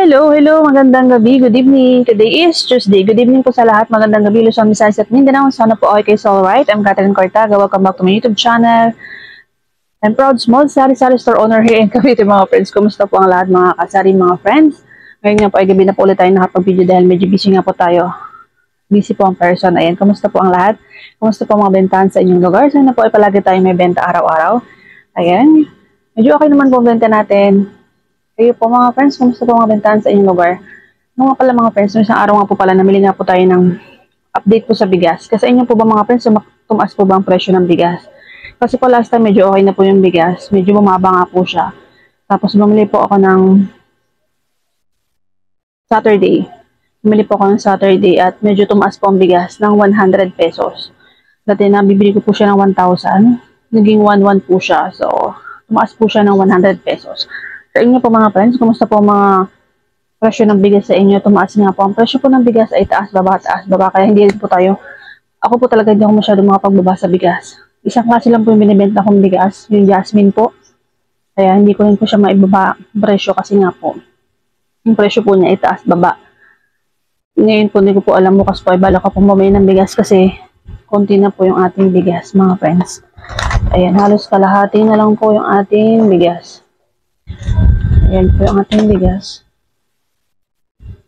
Hello, magandang gabi, good evening. Today is Tuesday. Good evening po sa lahat. Magandang gabi, Luzon, Visayas at Mindanao. Sana po okay kayo so alright. I'm Catherine Cortaga. Welcome back to my YouTube channel. I'm proud small sari-sari store owner here in Cavite, mga friends. Kumusta po ang lahat, mga kasari, mga friends? Ngayon nga po ay gabi na po ulit tayo nakapag-video dahil medyo busy nga po tayo. Busy po ang person. Ayan, kumusta po ang lahat? Kumusta po mga bentahan sa inyong lugar? Sana po ay palagi tayo may benta araw-araw. Ayan, medyo okay naman po ang benta natin. Kayo po mga friends, kumusta po mga bentahan sa inyong lugar? Nga pala mga friends, isang araw nga po pala namili nga po tayo ng update po sa bigas. Kasi inyo po ba mga friends, tumaas po ba ang presyo ng bigas? Kasi po last time medyo okay na po yung bigas, medyo bumaba nga po siya. Tapos bumili po ako ng Saturday. Bumili po ako ng Saturday at medyo tumaas po ang bigas ng 100 pesos. Dati na bibili ko po siya ng 1,000, naging 1,1 po siya. So, tumaas po siya ng 100 pesos. Sa inyo po mga friends, kumusta po mga presyo ng bigas sa inyo? Tumaas nga po. Ang presyo po ng bigas ay taas, baba. Kaya hindi rin po tayo, ako po talaga hindi ako masyadong makapagbaba sa bigas. Isang klase lang po yung binibenta kong bigas, yung Jasmine po. Kaya hindi ko rin po siya maibaba presyo kasi nga po, yung presyo po niya ay taas, baba. Ngayon po, hindi ko po alam, bukas po ay bala ko po bumili ng bigas kasi konti na po yung ating bigas, mga friends. Ayan, halos kalahati na lang po yung ating bigas. Ayan po yung ating bigas.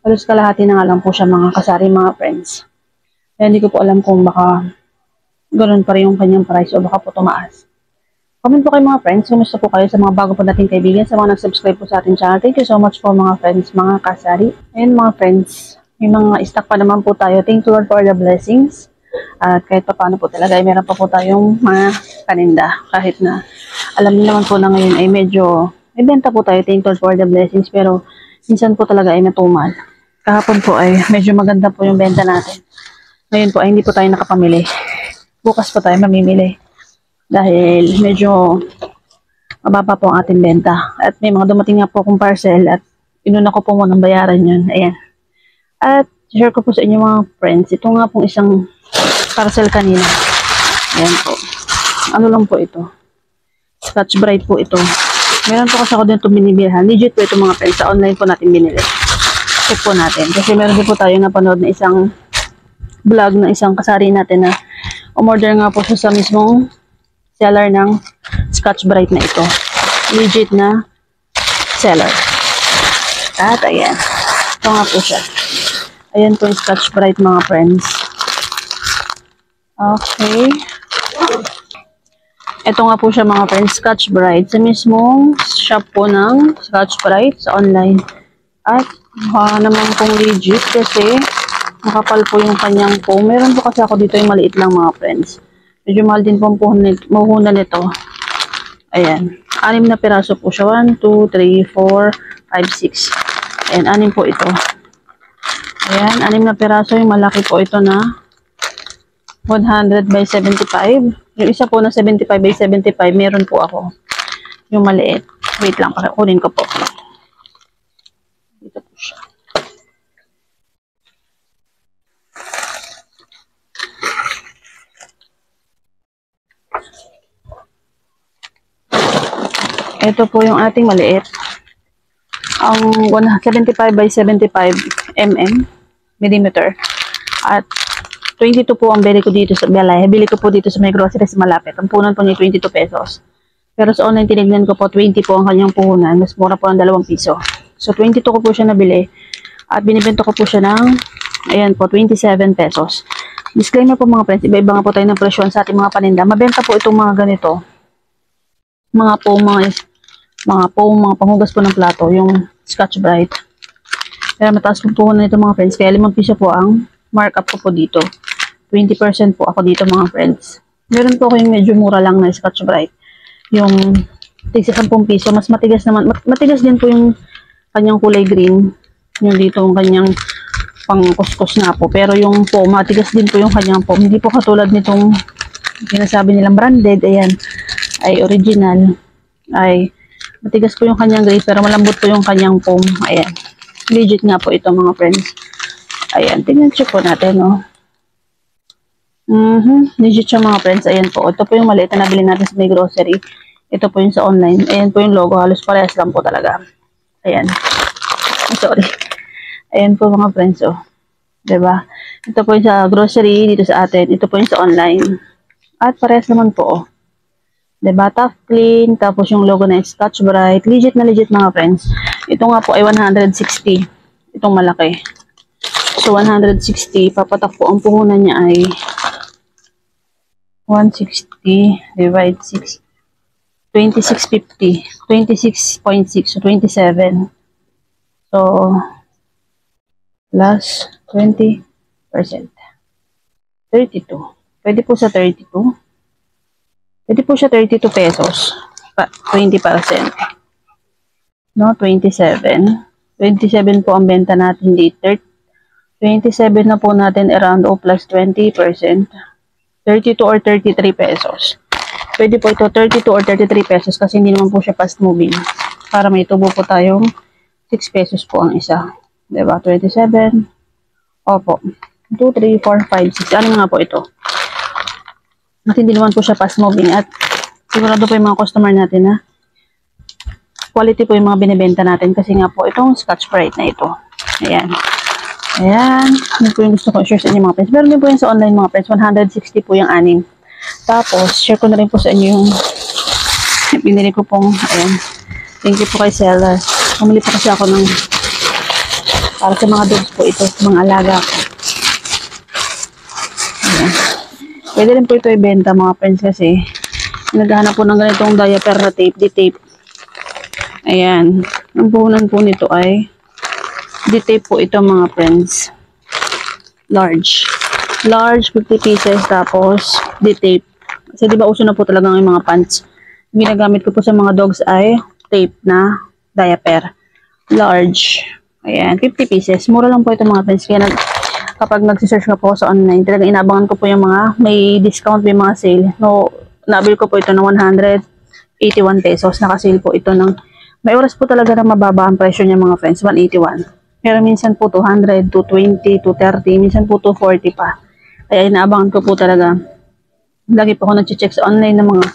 Halos kalahati na nga lang po siya, mga kasari, mga friends. Kaya hindi ko po alam kung baka ganoon pa rin yung kanyang price o baka po tumaas. Comment po kayo mga friends, kumusta po kayo sa mga bago po nating kaibigan, sa mga nag-subscribe po sa ating channel. Thank you so much po mga friends, mga kasari. Ayan mga friends, may mga stock pa naman po tayo. Thank you Lord for the blessings. At kahit pa paano po talaga ay meron pa po tayong mga paninda. Kahit na alam niyo naman po na ngayon ay medyo may benta po tayo, thank you for the blessings, pero minsan po talaga ay natumal. Kahapon po ay medyo maganda po yung benta natin. Ngayon po ay hindi po tayo nakapamili. Bukas po tayo mamimili. Dahil medyo mababa po ang ating benta. At may mga dumating nga po akong parcel at inuna ko po munang bayaran yun. Ayan. At share ko po sa inyo mga friends. Ito nga pong isang parcel kanina. Ayan po. Ano lang po ito? Scotch Brite po ito. Meron po kasi ako dito binibilhan. Legit po ito mga friends. Sa online po natin binili. Check po natin. Kasi meron din po tayo napanood na isang vlog na isang kasari natin na umorder nga po siya sa mismong seller ng Scotch Brite na ito. Legit na seller. At ayan. Ito nga po siya. Ayan po yung Scotch Brite mga friends. Okay. Ito nga po siya mga friends, Scotch Brite. Sa mismong shop po ng Scotch Brite sa online. At naman pong legit kasi nakapal po yung kanyang foam. Meron po kasi ako dito yung maliit lang mga friends. Medyo mahal din po ang puhunan nito. Ayan. 6 na piraso po siya. 1, 2, 3, 4, 5, 6. Ayan, 6 po ito. Ayan, 6 na piraso. Yung malaki po ito na 100 by 75. Yung isa po na 75 by 75, meron po ako. Yung maliit. Wait lang, kunin ko po. Dito po siya. Ito po yung ating maliit. Ang 75 by 75 millimeter. At 22 po ang bili ko dito sa Belay. Bili ko po dito sa may grocery sa malapit. Ang puhunan po niya 22 pesos. Pero sa online tinignan ko po 20 po ang kanyang puhunan. Mas mura po ng 2 piso. So 22 ko po siya nabili. At binibenta ko po siya ng ayan po 27 pesos. Disclaimer po mga friends, iba-iba nga po tayo ng presyon sa ating mga paninda. Mabenta po itong mga ganito. Mga panghugas po ng plato, yung Scotch Brite. Pero mataas po puhunan nito mga friends. Kaya 5 piso po ang markup ko po dito. 20% po ako dito mga friends. Meron po ako yung medyo mura lang na Scotch Brite. Yung tigsa 10 piso. Mas matigas naman. Matigas din po yung kanyang kulay green. Yung dito yung kanyang pang-kuskus na po. Pero yung po, matigas din po yung kanyang po. Hindi po katulad nitong sinasabi nilang branded. Ayan. Ay original. Ay matigas po yung kanyang grade. Pero malambot po yung kanyang foam. Ayan. Legit nga po ito mga friends. Ayan. Tingnan check po natin. Oh. Legit siya mga friends. Ayan po. Ito po yung maliit na nabili natin sa may grocery. Ito po yung sa online. Ayan po yung logo. Halos parehas lang po talaga. Ayan. Sorry. Ayan po mga friends, oh. Diba? Ito po yung sa grocery dito sa atin. Ito po yung sa online. At parehas naman po, oh. Diba? Tough Clean. Tapos yung logo na Scotch Brite. Legit na legit mga friends. Ito nga po ay 160. Itong malaki. So, 160. Papatak po ang puhunan niya ay 160 divide 6. 2650. 26.6. So, 27. So, plus 20%. 32. Pwede po sa 32. Pwede po siya 32 pesos. 20%. No, 27. 27 po ang benta natin dito. 27 na po natin around o plus 20%. 32 or 33 pesos. Pwede po ito 32 or 33 pesos kasi hindi naman po siya fast moving. Para may tubo po tayong 6 pesos po ang isa. Diba? 27. Opo. 2, 3, 4, 5, 6. Ano nga po ito? At hindi naman po siya fast moving at sigurado po yung mga customer natin na quality po yung mga binibenta natin kasi nga po itong Scotch Brite na ito. Ayan. Ayan. Yun po yung gusto ko share sa inyo mga friends. Meron din po yung sa online mga friends. 160 po yung aning. Tapos, share ko na rin po sa inyo yung binili ko pong, ayan. Thank you po kay seller. Pumili po kasi ako ng para sa mga dogs po ito, mga alaga ko. Ayan. Pwede rin po ito ibenta mga friends kasi naghahanap po ng ganitong diaper na tape, di-tape. Ayan. Ang puhunan po nito ay di-tape po ito mga friends. Large. Large, 50 pieces, tapos di-tape. Kasi diba uso na po talaga ng mga pants. Ginagamit ko po sa mga dogs ay tape na diaper. Large. Ayan, 50 pieces. Mura lang po ito mga friends. Kaya kapag nagsisearch ka po sa online, talaga inabangan ko po yung mga may discount, may mga sale. No, nabil ko po ito ng 181 pesos. Nakasale po ito ng, may oras po talaga na mababa ang presyo niya mga friends, 181. Pero minsan po 200, 220, 230, minsan po 240 pa. Kaya inaabangan ko po talaga. Lagi po ako nag-check sa online ng mga,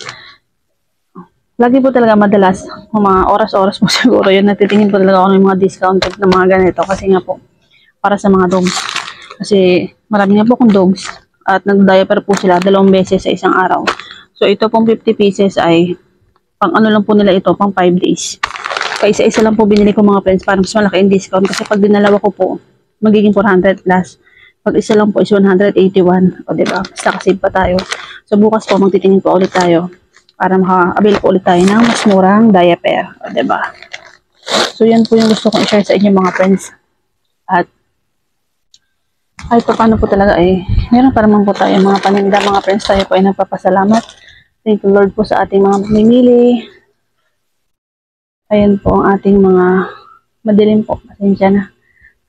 lagi po talaga madalas, mga oras-oras po siguro yun, natitingin po talaga ako ng mga discounted na mga ganito. Kasi nga po, para sa mga dogs. Kasi marami nga po akong dogs at nag-diaper po sila 2 beses sa isang araw. So ito pong 50 pieces ay pang ano lang po nila ito, pang 5 days. Kaya isa-isa lang po binili ko mga friends para mas malaki yung discount. Kasi pag dinalawa ko po, magiging 400 plus. Pag isa lang po is 181. O diba? Basta kasave pa tayo. So bukas po magtitingin po ulit tayo para maka-avail po ulit tayo ng mas murang diaper. O diba? So yan po yung gusto kong i-share sa inyo mga friends. At ay paano po talaga meron pa naman po tayo mga paninda mga friends. Tayo po ay nagpapasalamat. Thank you Lord po sa ating mga mamimili. Ayan po ang ating mga madilim po. Pasensya na.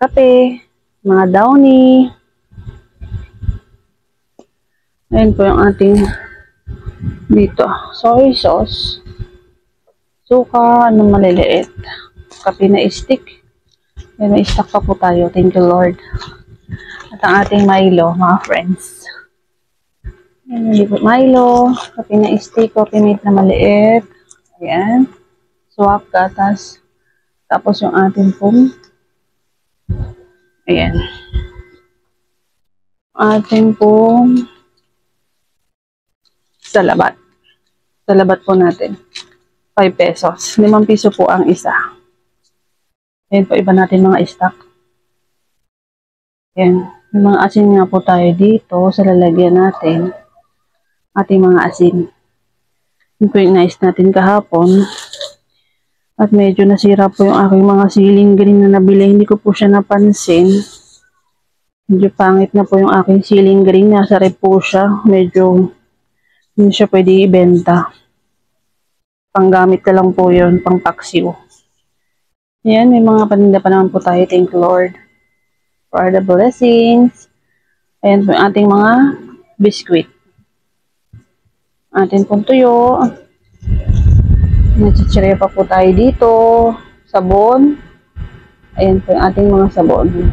Kape, mga downy. Ayan po yung ating dito. Soy sauce. Suka, ano maliliit. Kape na stick. Ayan, may stock pa po tayo. Thank you Lord. At ang ating Milo, mga friends. Ayan, Milo. Kape na stick. Coffee mate na maliit. Ayan. Swak, gatas. Tapos yung ating pong ayan. Ating pong salabat. Salabat po natin. 5 pesos. 5 piso po ang isa. Ayan po, iba natin mga stock. Ayan. Yung mga asin nga po tayo dito sa lalagyan natin. Ating mga asin. Yung po yung nice natin kahapon. At medyo nasira po yung aking mga ceiling green na nabili. Hindi ko po siya napansin. Medyo pangit na po yung aking ceiling green. Nasa rep po siya. Medyo hindi siya pwede ibenta. Panggamit na lang po yun. Pang paksiw. Yan. May mga paninda pa naman po tayo. Thank you Lord for the blessings. Ayan po yung ating mga biscuit. Atin pong tuyo. Nachichirya pa po tayo dito. Sabon. Ayan po yung ating mga sabon.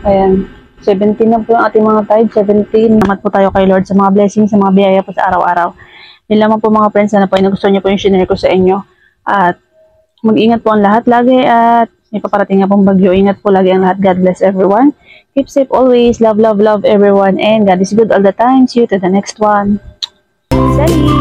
Ayan. 17 na po yung ating mga tide. 17. Salamat po tayo kay Lord sa mga blessings, sa mga biyaya po sa araw-araw. Yun lamang po mga friends. Sana po ay nagustuhan niyo po yung shinare ko sa inyo. At mag-ingat po ang lahat lagi. At May paparating nga pong bagyo. Ingat po lagi ang lahat. God bless everyone. Keep safe always. Love, love, love everyone. And God is good all the time. See you to the next one. Sally!